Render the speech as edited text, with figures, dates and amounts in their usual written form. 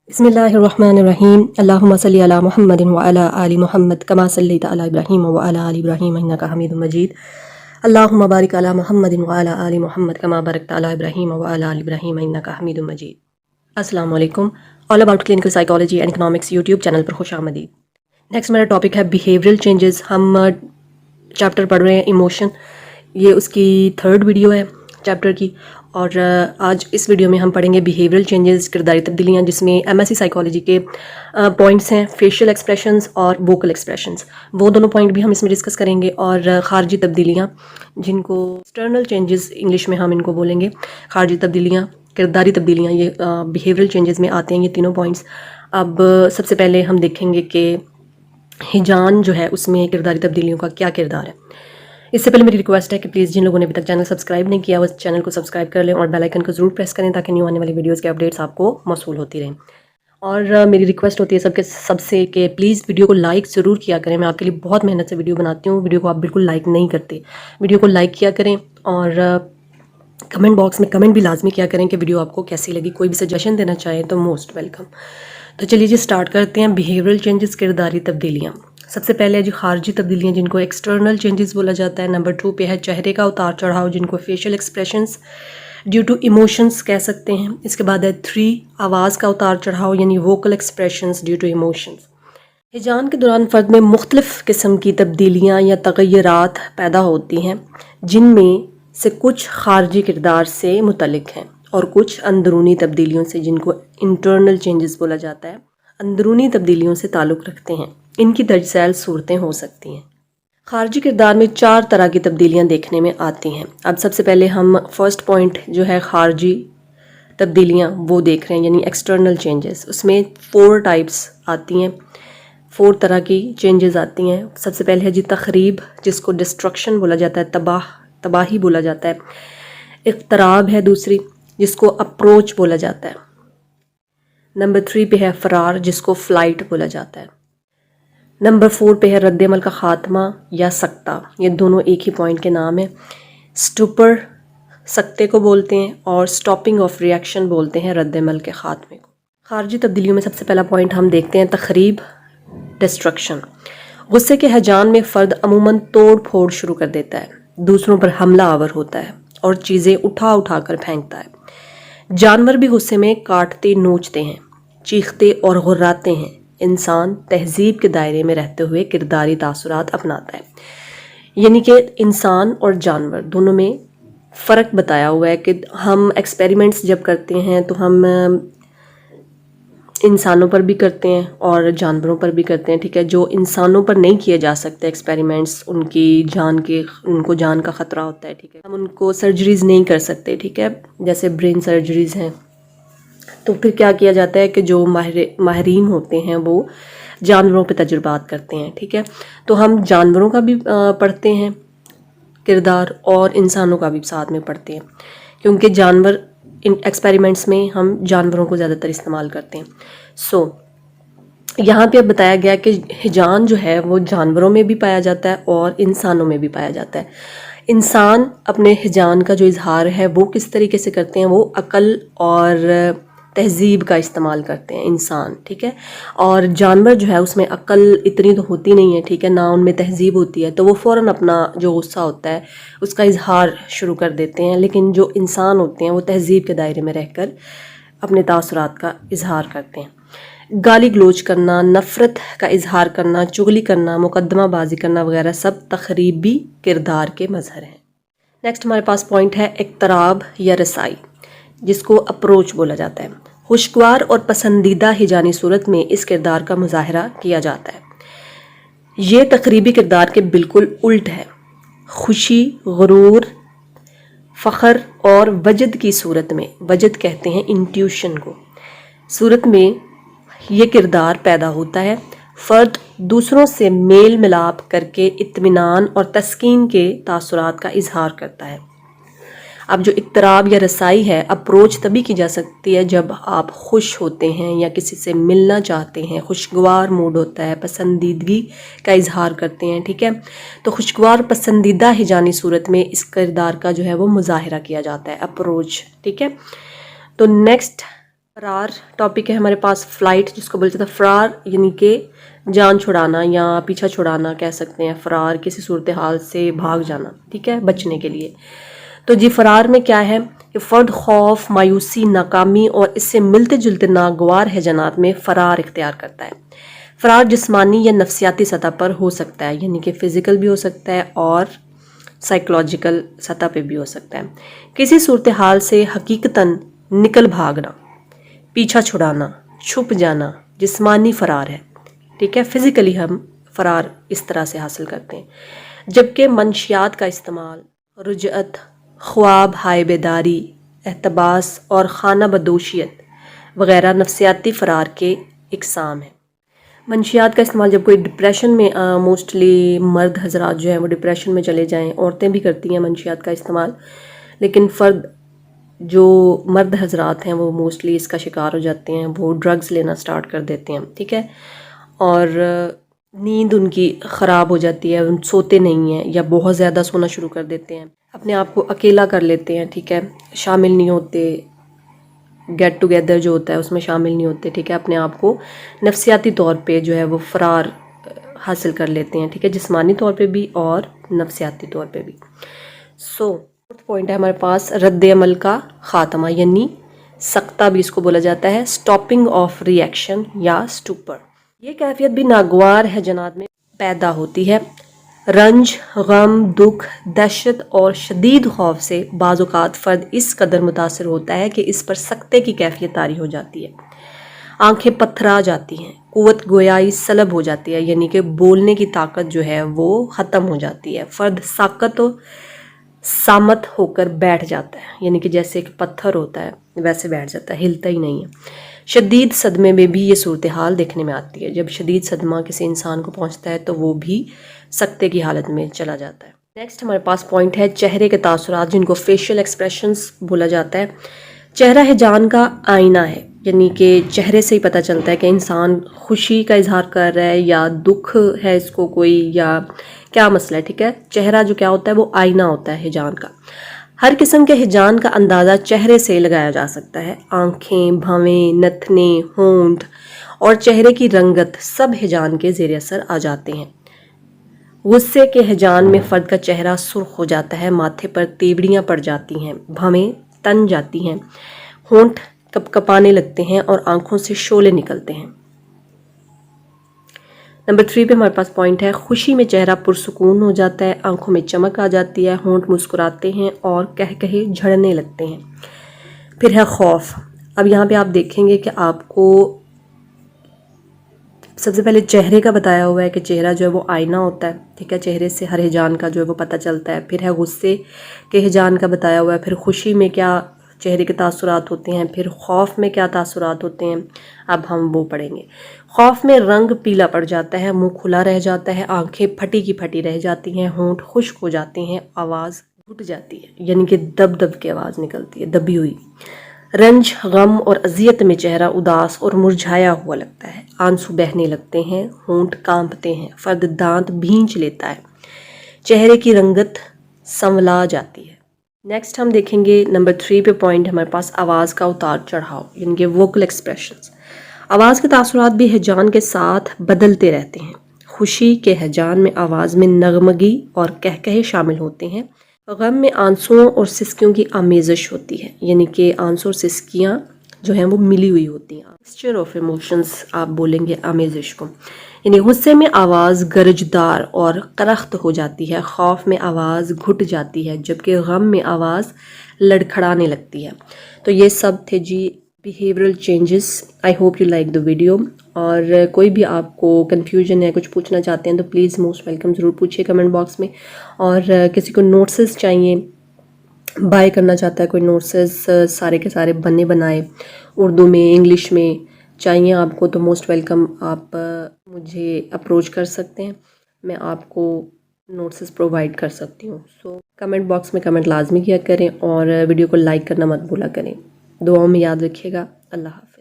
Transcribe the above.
بسم اللہ الرحمن الرحیم اللہم صلی علی محمد وعلی آل محمد کما صلیت علی ابراہیم وعلی آل ابراہیم انک حمید مجید اللہم بارک علی محمد وعلی آل محمد کما بارکت علی ابراہیم وعلی آل ابراہیم انک حمید مجید۔ السلام علیکم۔ All about clinical psychology and economics YouTube channel پر خوش آمدید۔ نیکسٹ میرا ٹاپک ہے بیہیویئرل چینجز۔ ہم چیپٹر پڑھ رہے ہیں ایموشن، یہ اس کی 3rd ویڈیو ہے چیپٹر کی، اور آج اس ویڈیو میں ہم پڑھیں گے بیہیویئرل چینجز، کرداری تبدیلیاں، جس میں ایم ایس سی سائیکالوجی کے پوائنٹس ہیں، فیشیل ایکسپریشنز اور ووکل ایکسپریشنز، وہ دونوں پوائنٹ بھی ہم اس میں ڈسکس کریں گے، اور خارجی تبدیلیاں جن کو ایکسٹرنل چینجز انگلش میں ہم ان کو بولیں گے، خارجی تبدیلیاں، کرداری تبدیلیاں، یہ بیہیویئرل چینجز میں آتے ہیں یہ تینوں پوائنٹس۔ اب سب سے پہلے ہم دیکھیں گے کہ ہجان جو ہے اس میں کرداری تبدیلیوں کا کیا کردار ہے۔ اس سے پہلے میری ریکویسٹ ہے کہ پلیز جن لوگوں نے ابھی تک چینل سبسکرائب نہیں کیا وہ چینل کو سبسکرائب کر لیں اور بیل آئیکن کو ضرور پریس کریں تاکہ نیو آنے والی ویڈیوز کے اپڈیٹس آپ کو موصول ہوتی رہیں۔ اور میری ریکویسٹ ہوتی ہے سب سے کہ پلیز ویڈیو کو لائک ضرور کیا کریں۔ میں آپ کے لیے بہت محنت سے ویڈیو بناتی ہوں، ویڈیو کو آپ بالکل لائک نہیں کرتے۔ ویڈیو کو لائک کیا کریں اور کمنٹ باکس میں کمنٹ بھی لازمی کیا کریں کہ ویڈیو آپ کو کیسی لگی۔ کوئی بھی سجیشن دینا چاہیں تو موسٹ ویلکم۔ تو چلیے جی اسٹارٹ کرتے ہیں۔ بیہیویئرل چینجز، کرداری تبدیلیاں۔ سب سے پہلے جو خارجی تبدیلیاں جن کو ایکسٹرنل چینجز بولا جاتا ہے۔ نمبر 2 پہ ہے چہرے کا اتار چڑھاؤ جن کو facial expressions due to emotions کہہ سکتے ہیں۔ اس کے بعد ہے 3 آواز کا اتار چڑھاؤ یعنی vocal expressions due to emotions. ہجان کے دوران فرد میں مختلف قسم کی تبدیلیاں یا تغیرات پیدا ہوتی ہیں جن میں سے کچھ خارجی کردار سے متعلق ہیں اور کچھ اندرونی تبدیلیوں سے جن کو انٹرنل چینجز بولا جاتا ہے، اندرونی تبدیلیوں سے تعلق رکھتے ہیں۔ ان کی درج ذیل صورتیں ہو سکتی ہیں۔ خارجی کردار میں 4 طرح کی تبدیلیاں دیکھنے میں آتی ہیں۔ اب سب سے پہلے ہم فرسٹ پوائنٹ جو ہے خارجی تبدیلیاں وہ دیکھ رہے ہیں یعنی ایکسٹرنل چینجز۔ اس میں 4 ٹائپس آتی ہیں، 4 طرح کی چینجز آتی ہیں۔ سب سے پہلے ہے جی تخریب جس کو ڈسٹرکشن بولا جاتا ہے، تباہی بولا جاتا ہے۔ اقتراب ہے دوسری جس کو اپروچ بولا جاتا ہے۔ نمبر 3 پہ ہے فرار جس کو فلائٹ بولا جاتا ہے۔ نمبر 4 پہ ہے رد عمل کا خاتمہ یا سکتہ، یہ دونوں ایک ہی پوائنٹ کے نام ہیں۔ سٹوپر سکتے کو بولتے ہیں اور سٹاپنگ آف ریئیکشن بولتے ہیں رد عمل کے خاتمے کو۔ خارجی تبدیلیوں میں سب سے پہلا پوائنٹ ہم دیکھتے ہیں تخریب، ڈسٹرکشن۔ غصے کے ہیجان میں فرد عموماً توڑ پھوڑ شروع کر دیتا ہے، دوسروں پر حملہ آور ہوتا ہے اور چیزیں اٹھا کر پھینکتا ہے۔ جانور بھی غصے میں کاٹتے نوچتے ہیں، چیختے اور غراتے ہیں۔ انسان تہذیب کے دائرے میں رہتے ہوئے کرداری تاثرات اپناتا ہے، یعنی کہ انسان اور جانور دونوں میں فرق بتایا ہوا ہے کہ ہم ایکسپیریمنٹس جب کرتے ہیں تو ہم انسانوں پر بھی کرتے ہیں اور جانوروں پر بھی کرتے ہیں، ٹھیک ہے۔ جو انسانوں پر نہیں کیے جا سکتے ایکسپیریمنٹس، ان کو جان کا خطرہ ہوتا ہے، ٹھیک ہے، ہم ان کو سرجریز نہیں کر سکتے، ٹھیک ہے، جیسے برین سرجریز ہیں۔ تو پھر کیا کیا جاتا ہے کہ جو ماہرین ہوتے ہیں وہ جانوروں پہ تجربات کرتے ہیں، ٹھیک ہے۔ تو ہم جانوروں کا بھی پڑھتے ہیں کردار اور انسانوں کا بھی ساتھ میں پڑھتے ہیں، کیونکہ جانور ان ایکسپیریمنٹس میں ہم جانوروں کو زیادہ تر استعمال کرتے ہیں۔ یہاں پہ اب بتایا گیا کہ ہجان جو ہے وہ جانوروں میں بھی پایا جاتا ہے اور انسانوں میں بھی پایا جاتا ہے۔ انسان اپنے ہجان کا جو اظہار ہے وہ کس طریقے سے کرتے ہیں، وہ عقل اور تہذیب کا استعمال کرتے ہیں انسان، ٹھیک ہے، اور جانور جو ہے اس میں عقل اتنی تو ہوتی نہیں ہے، ٹھیک ہے، نہ ان میں تہذیب ہوتی ہے، تو وہ فوراً اپنا جو غصہ ہوتا ہے اس کا اظہار شروع کر دیتے ہیں، لیکن جو انسان ہوتے ہیں وہ تہذیب کے دائرے میں رہ کر اپنے تاثرات کا اظہار کرتے ہیں۔ گالی گلوچ کرنا، نفرت کا اظہار کرنا، چغلی کرنا، مقدمہ بازی کرنا وغیرہ سب تخریبی کردار کے مظہر ہیں۔ نیکسٹ ہمارے پاس پوائنٹ ہے اقتراب یا رسائی جس کو اپروچ بولا جاتا ہے۔ خوشگوار اور پسندیدہ ہجانی صورت میں اس کردار کا مظاہرہ کیا جاتا ہے۔ یہ تقریبی کردار کے بالکل الٹ ہے۔ خوشی، غرور، فخر اور وجد کی صورت میں، وجد کہتے ہیں انٹیوشن کو، صورت میں یہ کردار پیدا ہوتا ہے۔ فرد دوسروں سے میل ملاپ کر کے اطمینان اور تسکین کے تاثرات کا اظہار کرتا ہے۔ اب جو اقتراب یا رسائی ہے، اپروچ تبھی کی جا سکتی ہے جب آپ خوش ہوتے ہیں یا کسی سے ملنا چاہتے ہیں، خوشگوار موڈ ہوتا ہے، پسندیدگی کا اظہار کرتے ہیں، ٹھیک ہے۔ تو خوشگوار پسندیدہ ہجانی صورت میں اس کردار کا جو ہے وہ مظاہرہ کیا جاتا ہے، اپروچ، ٹھیک ہے۔ تو نیکسٹ فرار ٹاپک ہے ہمارے پاس، فلائٹ جس کو بولتے تھے فرار، یعنی کہ جان چھڑانا یا پیچھا چھڑانا کہہ سکتے ہیں، فرار کسی صورتحال سے بھاگ جانا، ٹھیک ہے، بچنے کے لیے۔ تو جی فرار میں کیا ہے کہ فرد خوف، مایوسی، ناکامی اور اس سے ملتے جلتے ناگوار ہیجانات میں فرار اختیار کرتا ہے۔ فرار جسمانی یا نفسیاتی سطح پر ہو سکتا ہے، یعنی کہ فزیکل بھی ہو سکتا ہے اور سائیکولوجیکل سطح پہ بھی ہو سکتا ہے۔ کسی صورتحال سے حقیقتاً نکل بھاگنا، پیچھا چھڑانا، چھپ جانا جسمانی فرار ہے، ٹھیک ہے۔ فزیکلی ہم فرار اس طرح سے حاصل کرتے ہیں، جبکہ منشیات کا استعمال، رجعت، خواب، ہائے بیداری، احتباس اور خانہ بدوشیت وغیرہ نفسیاتی فرار کے اقسام ہیں۔ منشیات کا استعمال جب کوئی ڈپریشن میں، موسٹلی مرد حضرات جو ہیں وہ ڈپریشن میں چلے جائیں، عورتیں بھی کرتی ہیں منشیات کا استعمال، لیکن فرد جو مرد حضرات ہیں وہ موسٹلی اس کا شکار ہو جاتے ہیں، وہ ڈرگز لینا سٹارٹ کر دیتے ہیں، ٹھیک ہے، اور نیند ان کی خراب ہو جاتی ہے، ان سوتے نہیں ہیں یا بہت زیادہ سونا شروع کر دیتے ہیں، اپنے آپ کو اکیلا کر لیتے ہیں، ٹھیک ہے، شامل نہیں ہوتے، گیٹ ٹوگیدر جو ہوتا ہے اس میں شامل نہیں ہوتے، ٹھیک ہے، اپنے آپ کو نفسیاتی طور پہ جو ہے وہ فرار حاصل کر لیتے ہیں، ٹھیک ہے، جسمانی طور پہ بھی اور نفسیاتی طور پہ بھی۔ فورتھ پوائنٹ ہے ہمارے پاس رد عمل کا خاتمہ، یعنی سکتہ بھی اس کو بولا جاتا ہے، اسٹاپنگ آف ری ایکشن یا اسٹوپر۔ یہ کیفیت بھی ناگوار ہیجانات میں پیدا ہوتی ہے۔ رنج، غم، دکھ، دہشت اور شدید خوف سے بعض اوقات فرد اس قدر متاثر ہوتا ہے کہ اس پر سکتے کی کیفیت طاری ہو جاتی ہے، آنکھیں پتھرا جاتی ہیں، قوت گویائی سلب ہو جاتی ہے، یعنی کہ بولنے کی طاقت جو ہے وہ ختم ہو جاتی ہے، فرد ساکت و سامت ہو کر بیٹھ جاتا ہے، یعنی کہ جیسے ایک پتھر ہوتا ہے ویسے بیٹھ جاتا ہے، ہلتا ہی نہیں ہے۔ شدید صدمے میں بھی یہ صورتحال دیکھنے میں آتی ہے، جب شدید صدمہ کسی انسان کو پہنچتا ہے تو وہ بھی سکتے کی حالت میں چلا جاتا ہے۔ نیکسٹ ہمارے پاس پوائنٹ ہے چہرے کے تاثرات، جن کو فیشل ایکسپریشنز بولا جاتا ہے۔ چہرہ ہیجان کا آئینہ ہے، یعنی کہ چہرے سے ہی پتہ چلتا ہے کہ انسان خوشی کا اظہار کر رہا ہے یا دکھ ہے اس کو کوئی، یا کیا مسئلہ ہے، ٹھیک ہے۔ چہرہ جو کیا ہوتا ہے وہ آئینہ ہوتا ہے ہیجان کا۔ ہر قسم کے ہیجان کا اندازہ چہرے سے لگایا جا سکتا ہے۔ آنکھیں، بھویں، نتنے، ہونٹ اور چہرے کی رنگت سب ہیجان کے زیر اثر آ جاتے ہیں۔ غصے کے ہیجان میں فرد کا چہرہ سرخ ہو جاتا ہے، ماتھے پر تیوڑیاں پڑ جاتی ہیں، بھویں تن جاتی ہیں، ہونٹ کپ کپانے لگتے ہیں اور آنکھوں سے شعلے نکلتے ہیں۔ نمبر 3 پہ ہمارے پاس پوائنٹ ہے خوشی میں چہرہ پرسکون ہو جاتا ہے، آنکھوں میں چمک آ جاتی ہے، ہونٹ مسکراتے ہیں اور کہے جھڑنے لگتے ہیں۔ پھر ہے خوف۔ اب یہاں پہ آپ دیکھیں گے کہ آپ کو سب سے پہلے چہرے کا بتایا ہوا ہے کہ چہرہ جو ہے وہ آئینہ ہوتا ہے، ٹھیک ہے، چہرے سے ہر ہیجان کا جو ہے وہ پتہ چلتا ہے۔ پھر ہے غصے کے ہیجان کا بتایا ہوا ہے، پھر خوشی میں کیا چہرے کے تاثرات ہوتے ہیں، پھر خوف میں کیا تاثرات ہوتے ہیں، اب ہم وہ پڑھیں گے۔ خوف میں رنگ پیلا پڑ جاتا ہے، منہ کھلا رہ جاتا ہے، آنکھیں پھٹی کی پھٹی رہ جاتی ہیں، ہونٹ خشک ہو جاتے ہیں، آواز گھٹ جاتی ہے، یعنی کہ دب دب کے آواز نکلتی ہے، دبی ہوئی۔ رنج، غم اور اذیت میں چہرہ اداس اور مرجھایا ہوا لگتا ہے، آنسو بہنے لگتے ہیں، ہونٹ کانپتے ہیں، فرد دانت بھینچ لیتا ہے، چہرے کی رنگت سنولا جاتی ہے۔ نیکسٹ ہم دیکھیں گے نمبر 3 پہ پوائنٹ ہمارے پاس آواز کا اتار چڑھاؤ، یعنی کہ ووکل ایکسپریشنز۔ آواز کے تاثرات بھی ہیجان کے ساتھ بدلتے رہتے ہیں۔ خوشی کے ہیجان میں آواز میں نغمگی اور کہکہے شامل ہوتے ہیں۔ غم میں آنسوؤں اور سسکیوں کی آمیزش ہوتی ہے، یعنی کہ آنسو اور سسکیاں جو ہیں وہ ملی ہوئی ہوتی ہیں، مسچر آف ایموشنز آپ بولیں گے آمیزش کو۔ یعنی غصے میں آواز گرجدار اور کرخت ہو جاتی ہے، خوف میں آواز گھٹ جاتی ہے، جبکہ غم میں آواز لڑکھڑانے لگتی ہے۔ تو یہ سب تھے جی behavioural changes. I hope you like the video, اور کوئی بھی آپ کو کنفیوژن ہے، کچھ پوچھنا چاہتے ہیں تو پلیز موسٹ ویلکم، ضرور پوچھیے کمنٹ باکس میں۔ اور کسی کو نوٹسز چاہیے، بائی کرنا چاہتا ہے کوئی نوٹسز سارے کے سارے بنے بنائے اردو میں، انگلش میں چاہیے آپ کو، تو موسٹ ویلکم، آپ مجھے اپروچ کر سکتے ہیں، میں آپ کو نوٹسز پرووائڈ کر سکتی ہوں۔ سو کمنٹ باکس میں کمنٹ لازمی کیا کریں، اور ویڈیو کو لائک کرنا مت بھولا کریں۔ دعاؤں میں یاد رکھیے گا۔ اللہ حافظ۔